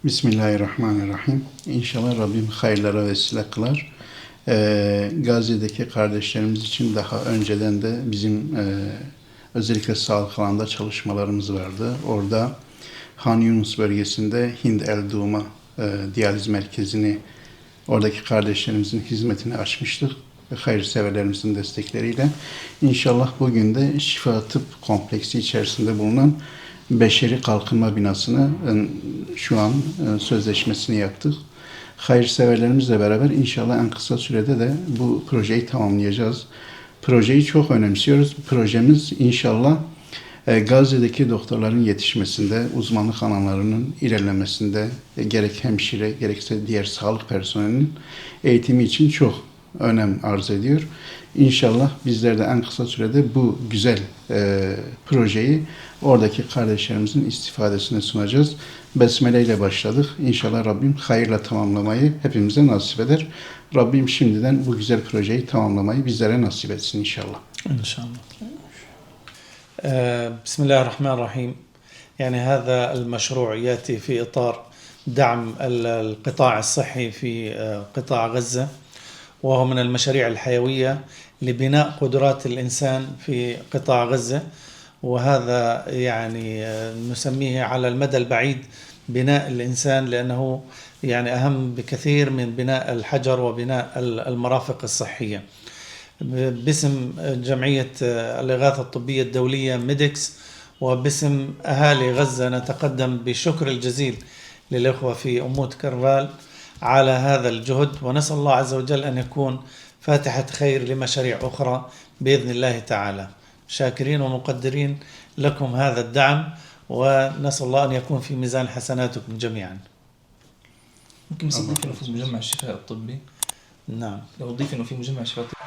Bismillahirrahmanirrahim. İnşallah Rabbim hayırlara vesile kılar. Gazze'deki kardeşlerimiz için daha önceden de bizim özellikle sağlık alanında çalışmalarımız vardı. Orada Han Yunus bölgesinde Hind El Duma diyaliz merkezini oradaki kardeşlerimizin hizmetini açmıştık ve hayırseverlerimizin destekleriyle. İnşallah bugün de Şifa Tıp Kompleksi içerisinde bulunan Beşeri Kalkınma Binası'nı şu an sözleşmesini yaptık. Hayırseverlerimizle beraber inşallah en kısa sürede de bu projeyi tamamlayacağız. Projeyi çok önemsiyoruz. Projemiz inşallah Gazze'deki doktorların yetişmesinde, uzmanlık alanlarının ilerlemesinde, gerek hemşire gerekse diğer sağlık personelinin eğitimi için çok önem arz ediyor. İnşallah bizler de en kısa sürede bu güzel projeyi oradaki kardeşlerimizin istifadesine sunacağız. Besmele ile başladık. İnşallah Rabbim hayırla tamamlamayı hepimize nasip eder. Rabbim şimdiden bu güzel projeyi tamamlamayı bizlere nasip etsin inşallah. İnşallah. بسم الله الرحمن الرحيم. يعني هذا المشروع يأتي في إطار دعم القطاع الصحي في قطاع غزة، وهو من المشاريع الحيوية لبناء قدرات الإنسان في قطاع غزة، وهذا يعني نسميه على المدى البعيد بناء الإنسان، لأنه يعني أهم بكثير من بناء الحجر وبناء المرافق الصحية. باسم جمعية الإغاثة الطبية الدولية ميديكس وباسم أهالي غزة نتقدم بالشكر الجزيل للإخوة في أموت كرفال على هذا الجهد، ونسأل الله عز وجل أن يكون فاتحة خير لمشاريع أخرى بإذن الله تعالى. شاكرين ومقدرين لكم هذا الدعم، ونسأل الله أن يكون في ميزان حسناتكم جميعا. ممكن بس نضيف انه في مجمع الشفاء الطبي. نعم. لو نضيف انه في مجمع الشفاء الطبي